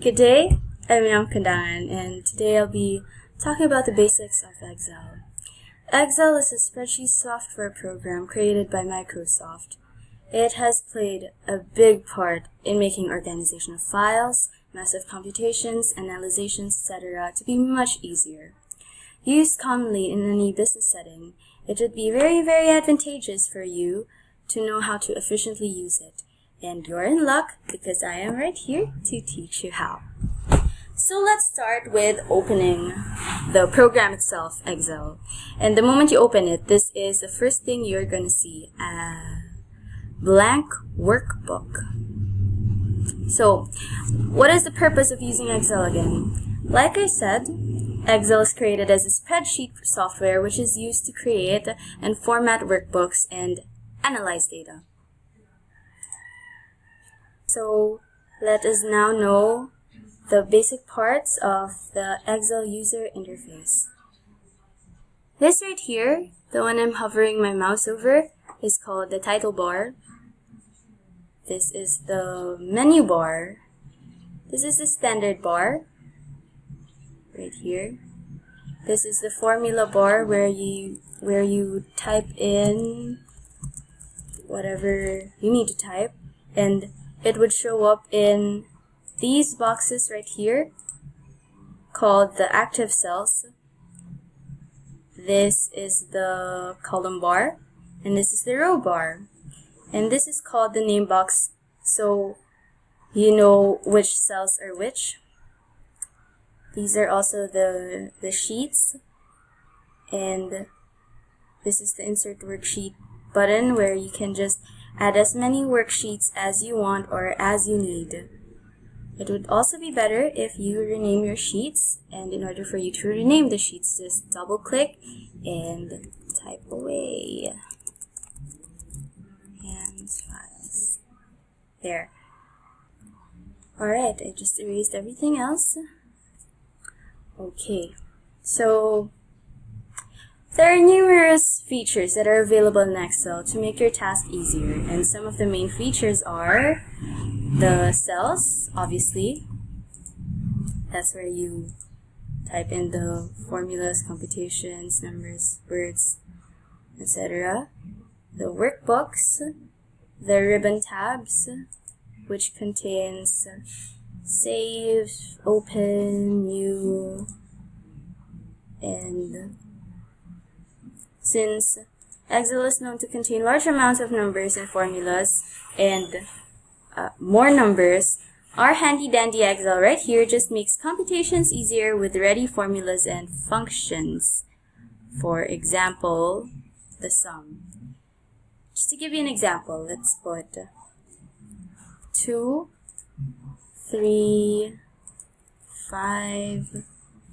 Good day, I'm Yam Cundangan, and today I'll be talking about the basics of Excel. Excel is a spreadsheet software program created by Microsoft. It has played a big part in making organization of files, massive computations, analyzations, etc. to be much easier. Used commonly in any business setting, it would be very advantageous for you to know how to efficiently use it. And you're in luck because I am right here to teach you how. So let's start with opening the program itself, Excel. And the moment you open it, this is the first thing you're going to see, a blank workbook. So what is the purpose of using Excel again? Like I said, Excel is created as a spreadsheet software which is used to create and format workbooks and analyze data. So let us now know the basic parts of the Excel user interface. This right here, the one I'm hovering my mouse over, is called the title bar. This is the menu bar. This is the standard bar, right here. This is the formula bar where you type in whatever you need to type, and it would show up in these boxes right here called the active cells. This is the column bar, and this is the row bar. And this is called the name box, so you know which cells are which. These are also the sheets, and this is the insert worksheet button where you can just add as many worksheets as you want or as you need. It would also be better if you rename your sheets, and in order for you to rename the sheets, just double click and type away. And files. There. Alright, I just erased everything else. Okay, so there are numerous features that are available in Excel to make your task easier, and some of the main features are the cells, obviously. That's where you type in the formulas, computations, numbers, words, etc. The workbooks, the ribbon tabs, which contains save, open, new, and since Excel is known to contain large amounts of numbers and formulas and more numbers, our handy-dandy Excel right here just makes computations easier with ready formulas and functions. For example, the sum. Just to give you an example, let's put 2, 3, 5,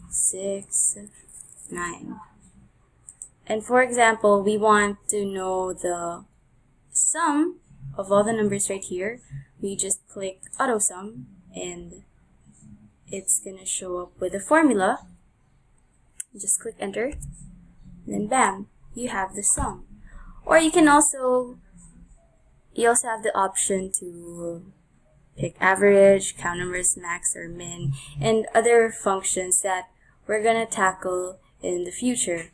6, 9. And for example, we want to know the sum of all the numbers right here. We just click auto sum and it's gonna show up with a formula. Just click enter, and then bam, you have the sum. Or you also have the option to pick average, count numbers, max or min, and other functions that we're gonna tackle in the future.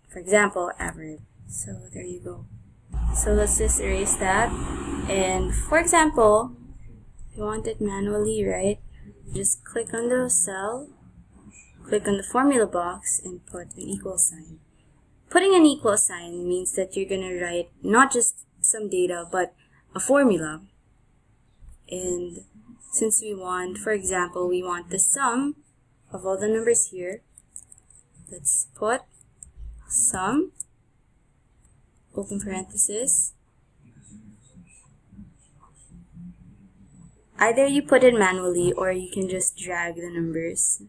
For example, average. So there you go. So let's just erase that. And for example, if you want it manually, right? Just click on the cell, click on the formula box, and put an equal sign. Putting an equal sign means that you're going to write not just some data, but a formula. And since we want, for example, we want the sum of all the numbers here, let's put sum, open parenthesis. Either you put it manually or you can just drag the numbers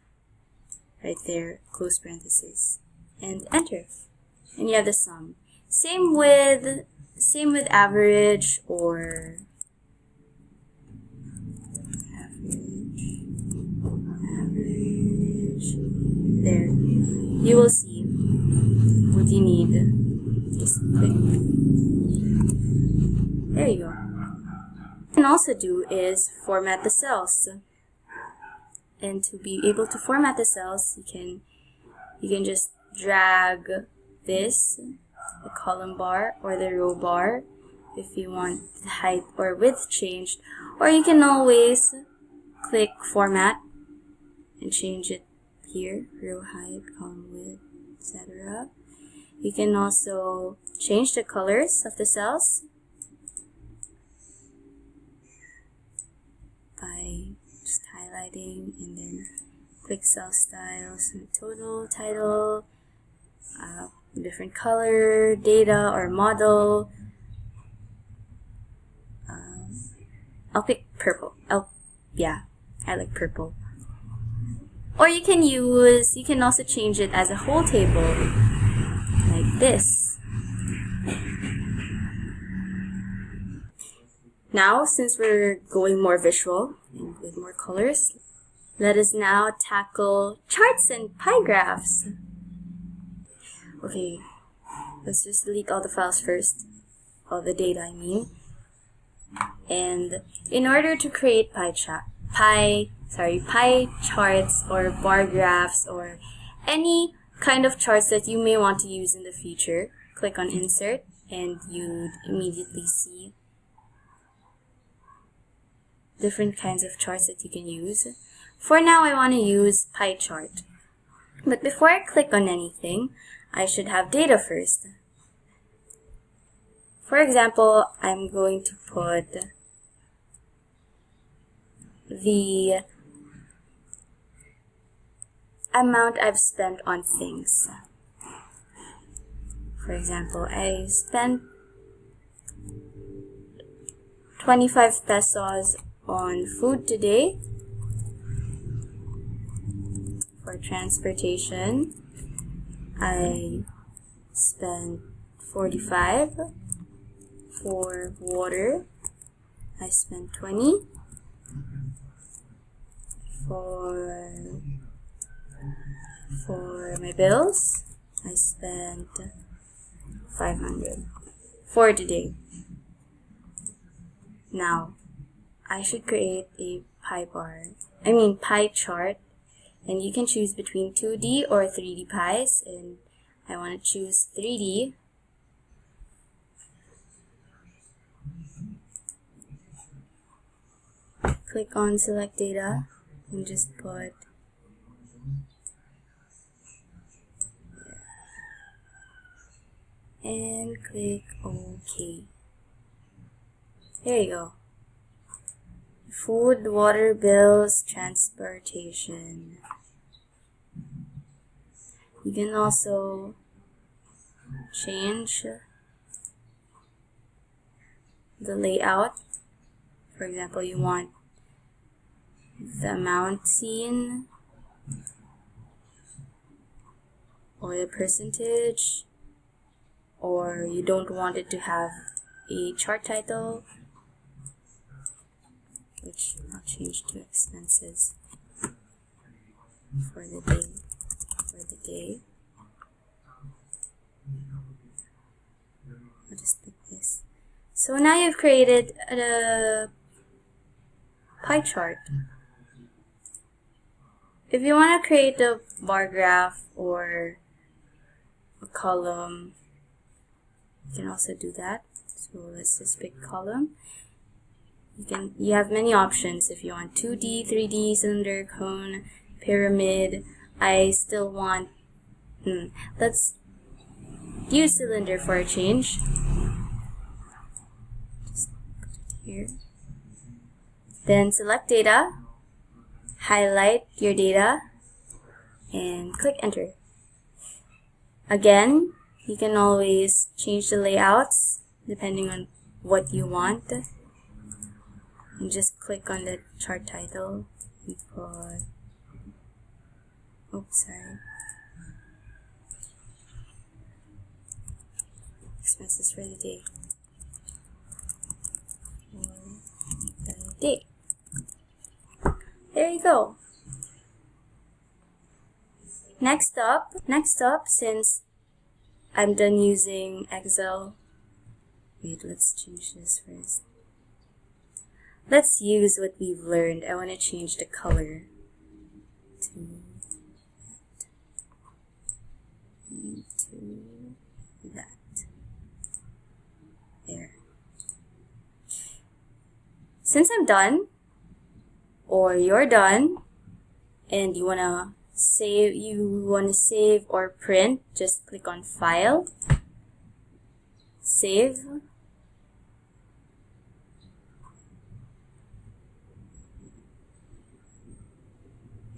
right there, close parenthesis, and enter. And you have the sum. Same with average or average. There. You will see what you need. Just click. There you go. can also do is format the cells. And to be able to format the cells, you can just drag this, the column bar or the row bar, if you want the height or width changed, or you can always click format and change it here, row height, column width, etc. You can also change the colors of the cells by just highlighting and then click cell styles, total, title, different color, data or model. I'll pick purple. I like purple. Or you can also change it as a whole table, like this. Now, since we're going more visual and with more colors, let us now tackle charts and pie graphs. Okay, let's just delete all the files first, all the data I mean. And in order to create pie charts or bar graphs or any kind of charts that you may want to use in the future, click on Insert and you'd immediately see different kinds of charts that you can use. For now, I want to use pie chart. But before I click on anything, I should have data first. For example, I'm going to put the amount I've spent on things. For example, I spent 25 pesos on food today. For transportation, I spent 45. For water, I spent 20. For my bills, I spent 500 for today. Now, I should create a pie chart, and you can choose between 2D or 3D pies, and I want to choose 3D. Click on select data and just put and click OK. There you go. Food, water, bills, transportation. You can also change the layout. For example, you want the amount seen or the percentage, or you don't want it to have a chart title, which I'll change to expenses for the day. I'll just pick this. So now you've created a pie chart. If you want to create a bar graph or a column, you can also do that. So let's just pick column. You have many options if you want 2D, 3D, cylinder, cone, pyramid. I still want, let's use cylinder for a change. Just put it here. Then select data, highlight your data, and click enter. Again, you can always change the layouts depending on what you want. And just click on the chart title and put, expenses for the day. There you go. Next up, since I'm done using Excel, wait, let's change this first. let's use what we've learned. I want to change the color to that. There. Since I'm done, or you're done, and you wanna save or print, just click on File, Save,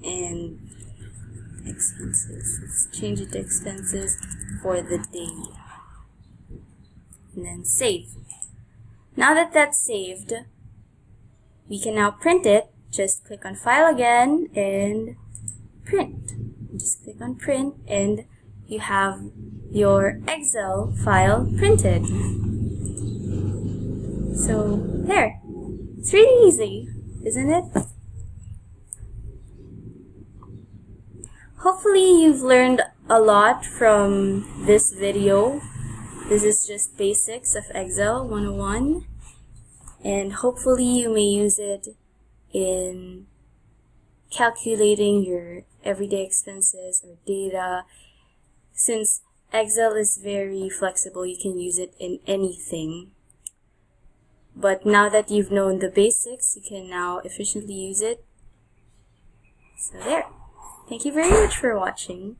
and expenses. Let's change it to expenses for the day. And then save. Now that that's saved, we can now print it. Just click on File again and Print. Just click on Print and you have your Excel file printed. So there. It's really easy, isn't it? Hopefully you've learned a lot from this video. This is just basics of Excel 101, and hopefully you may use it in calculating your everyday expenses or data. Since Excel is very flexible, you can use it in anything. But now that you've known the basics, you can now efficiently use it. So there. Thank you very much for watching.